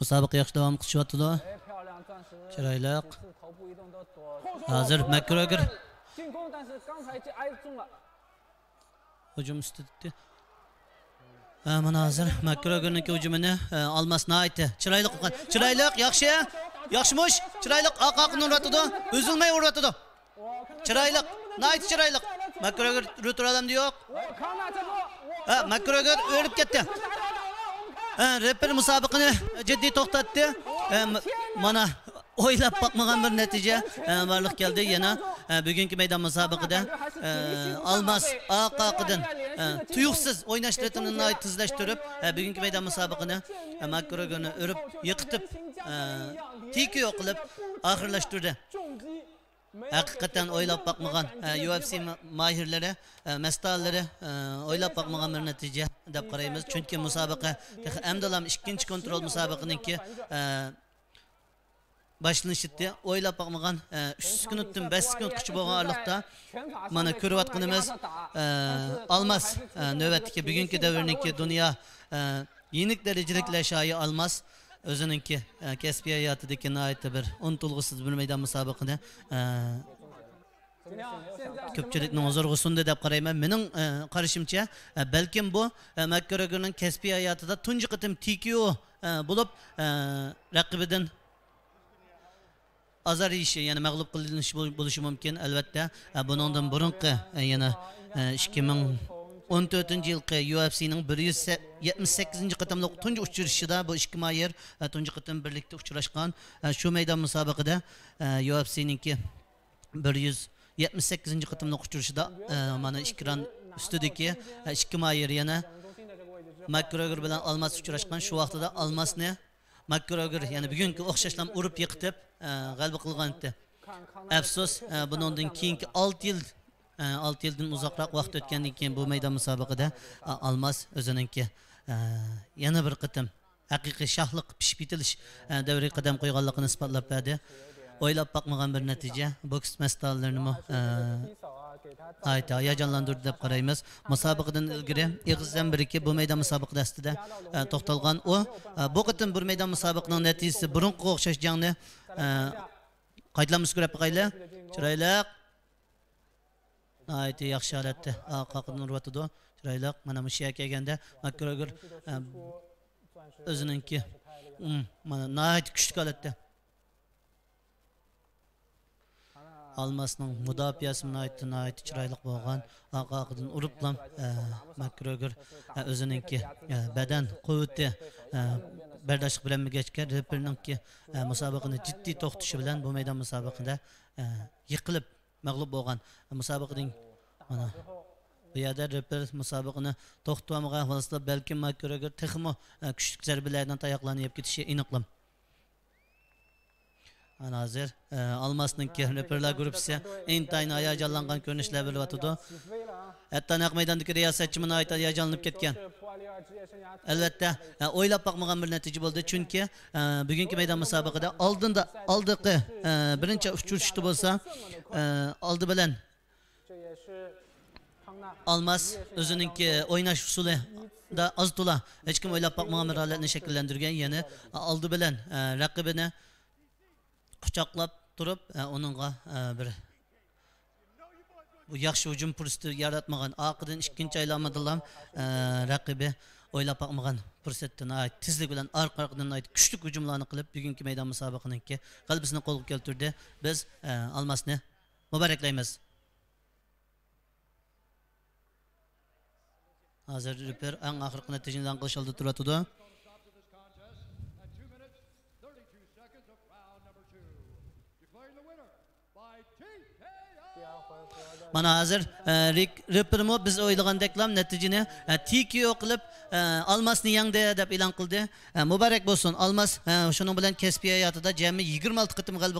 musobaqa yaxshi davom qilishyapti. Chiroyli. Hozir Makgregor hujum ustida. Mana hozir Makgregorning hujumini Almas Nayt'i chiroyli qilgan. Chiroyli, yaxshi. Yaxshimish. Chiroyli oqoqni uratdi. Uzilmay uratdi. Chiroyli. Nayt chiroyli. Makgregor ruturadam yo'q. Makgregor o'rib ketdi. Rapper musobaqani jiddiy to'xtatdi. Mana o'ylab bakmagan bir natija barliq keldi. Yana bugungi maydon musobaqada Almas oqoqidan tuyuqsiz o'ynash ritmini tezlashtirib, bugungi maydon musobaqani Makgregorni o'rib, yiqitib, TKO qilib oxirlashtirdi. Hakikaten o'ylab bakmagan UFC mahirlari, mastallari o'ylab bakmagan bir natija deb qaraymiz. Chunki musobaqa hamdalam ikkinchi kontrol musobaqaninki başlanışıdı. O'ylab bakmagan 3 sekunddan 5 sekund kuchi bo'lgan arliqda mana ko'rayotganimiz Almas navbatdagi bugungi davrniki dunyo yenik darajadagi shoyi Almas o'zininki kasbiy hayotidagi nihoyatda bir unutulg'isiz bir maydon musobaqani ko'pchilikning huzuriga sundi deb qarayman. Mening qarashimcha balkim bu Makgregorning kasbiy hayotida tunji qitim TKO bo'lib raqibidan azar işi, yani mağlup kılınış buluşu mümkün elbette. Bundan burunki yana 2014 yılki UFC'nin 178. qatımlık tuncu uçuruşida bu iki mayer tuncu qatım birlikte uçuruşkan. Şu meydan musabakada UFC'ninki 178. qatımlık uçuruşida mana ikran üstüdeki iki mayer yana Makgregor bilan Almas uçuruşkan. Şu vaqtida Almasni Makgregor yani bugünkü o'xshashlam urib yiqitib g'alaba qilgan edi. Afsus bundan keyingi 6 yildan uzoqroq vaqt o'tgandan keyin bu maydon musobaqada Almas o'zininki yana bir qitim haqiqiy shohlik pishib yetilish davriy qadam qo'yganligini isbotlab berdi. O'ylab bakmagan bir natija boks mastallarini ayta hayajonlantirdi deb qaraymiz. Musobaqadan ilgari Ig'izdan biriki bu maydon musobaqasida to'xtalgan u bu qitim bir maydon musobaqaning natijasi burunqiga o'xshash jangni qaytlamamiz ko'rib qo'yayli. Chiroyli. Ayta yaxshi holatda oqoqni urvatdi. Chiroyli. Mana bu shaya kelganda Makgregor o'zininki mana nihoyat kuchli holatda Almasning mudofiasi nihoyat chiroyli bo'lgan. Oqoqidan uriblam Makgregor o'zininki badan quvvati bardoshlik bilan migachgan reperninki musobaqani jiddiy to'xtatishi bilan bu maydon musobaqada yiqilib mag'lub bo'lgan. Musobaqaning mana bu yerda reper musobaqani to'xtatmagan holatda balki Makgregor texmo kuchli zarbalardan tayoqlanib yeb ketishi aniqlam. Hozir Almasning reperlar gruppasi intayin hayajonlangan ko'rinishlar bo'lyapti. Hatto naq maydondagi riyosatchi nihoyat hayajonlanib ketgan. Albatta o'ylab bakmagan bir natija bo'ldi, chunki bugungi maydon musobaqada oldingi birinchi uchrashishda bo'lsa oldi bilan Almas o'zininki o'ynash usulida oz to'la hech kim o'ylab bakmagan bir holatni shakllantirgan. Ya'ni oldi bilan raqibini quchoqlab turib onunğa bir bu yaxshi hujum fursati yaratmagan. Oqidan ikkinchi aylanmadilar raqibi o'ylab bakmagan fursatdan tezlik bilan orqa-orqadan kuchli hujumlarni qilib bugungi maydon musobaqaninki qalbisini qo'lga keltirdi. Biz Almasni muboraklaymiz. Hozir reper eng oxirgi natijani aniqlash oldi turadi. Mana hozir repermo biz o'ylagandeklam natijani TKO qilib Almasni yangdi deb e'lon qildi. Muborak bo'lsin. Almas shuning bilan kasbiy hayotida jami 26 qitim g'alaba